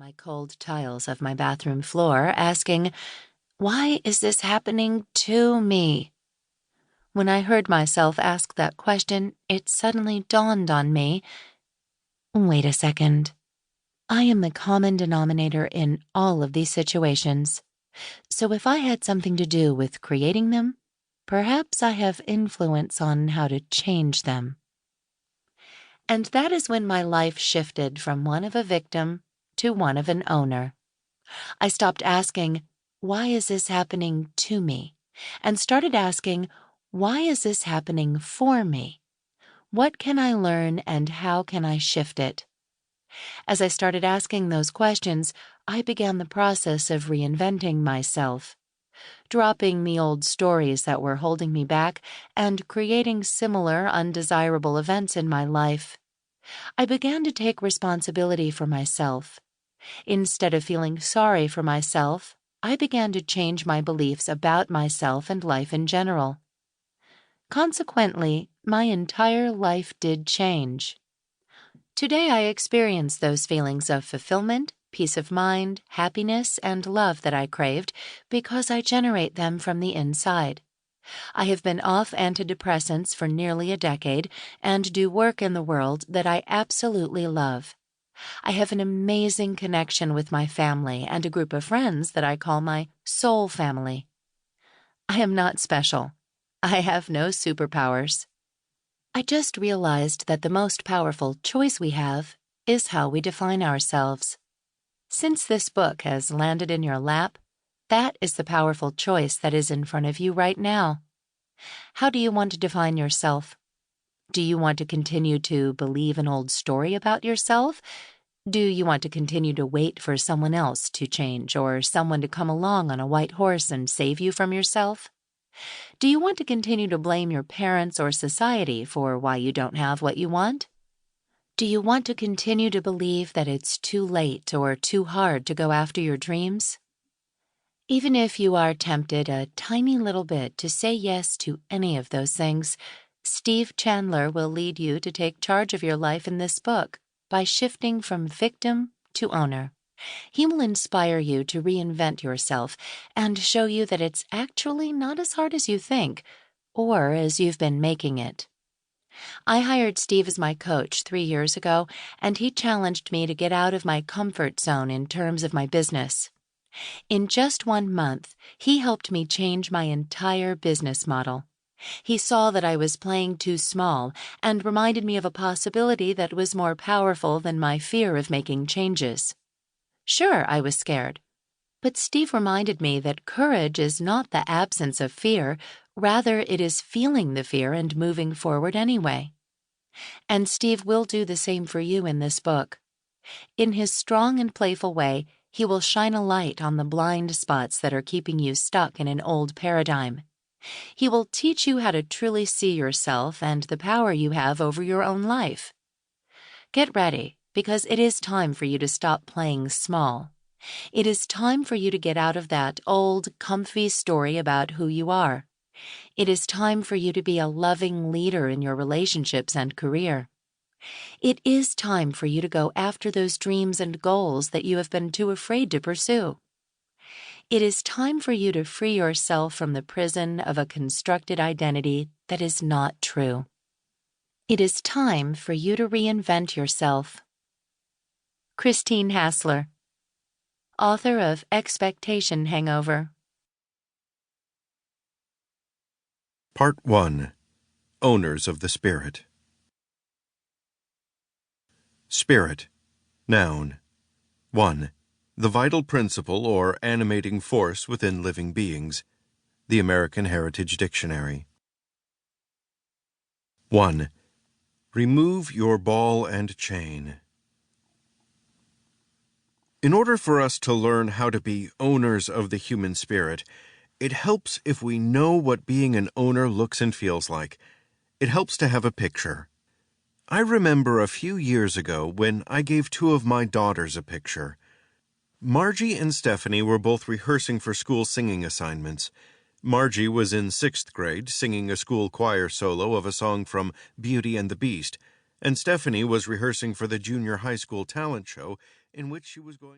my cold tiles of my bathroom floor, asking, "Why is this happening to me?" When I heard myself ask that question, it suddenly dawned on me, wait a second. I am the common denominator in all of these situations. So if I had something to do with creating them, perhaps I have influence on how to change them. And that is when my life shifted from one of a victim to one of an owner. I stopped asking, "Why is this happening to me?" and started asking, "Why is this happening for me? What can I learn and how can I shift it?" As I started asking those questions, I began the process of reinventing myself, dropping the old stories that were holding me back and creating similar undesirable events in my life. I began to take responsibility for myself. Instead of feeling sorry for myself, I began to change my beliefs about myself and life in general. Consequently, my entire life did change. Today I experience those feelings of fulfillment, peace of mind, happiness, and love that I craved because I generate them from the inside. I have been off antidepressants for nearly a decade and do work in the world that I absolutely love. I have an amazing connection with my family and a group of friends that I call my soul family. I am not special. I have no superpowers. I just realized that the most powerful choice we have is how we define ourselves. Since this book has landed in your lap, that is the powerful choice that is in front of you right now. How do you want to define yourself? Do you want to continue to believe an old story about yourself? Do you want to continue to wait for someone else to change or someone to come along on a white horse and save you from yourself? Do you want to continue to blame your parents or society for why you don't have what you want? Do you want to continue to believe that it's too late or too hard to go after your dreams? Even if you are tempted a tiny little bit to say yes to any of those things, Steve Chandler will lead you to take charge of your life in this book by shifting from victim to owner. He will inspire you to reinvent yourself and show you that it's actually not as hard as you think, or as you've been making it. I hired Steve as my coach 3 years ago, and he challenged me to get out of my comfort zone in terms of my business. In just 1 month, he helped me change my entire business model. He saw that I was playing too small and reminded me of a possibility that was more powerful than my fear of making changes. Sure, I was scared. But Steve reminded me that courage is not the absence of fear, rather it is feeling the fear and moving forward anyway. And Steve will do the same for you in this book. In his strong and playful way, he will shine a light on the blind spots that are keeping you stuck in an old paradigm. He will teach you how to truly see yourself and the power you have over your own life. Get ready, because it is time for you to stop playing small. It is time for you to get out of that old, comfy story about who you are. It is time for you to be a loving leader in your relationships and career. It is time for you to go after those dreams and goals that you have been too afraid to pursue. It is time for you to free yourself from the prison of a constructed identity that is not true. It is time for you to reinvent yourself. Christine Hassler, author of Expectation Hangover. Part 1. Owners of the Spirit. Spirit. Noun. 1. The vital principle or animating force within living beings. The American Heritage Dictionary. 1. Remove your ball and chain. In order for us to learn how to be owners of the human spirit, it helps if we know what being an owner looks and feels like. It helps to have a picture. I remember a few years ago when I gave 2 of my daughters a picture. Margie and Stephanie were both rehearsing for school singing assignments. Margie was in 6th grade singing a school choir solo of a song from Beauty and the Beast, and Stephanie was rehearsing for the junior high school talent show in which she was going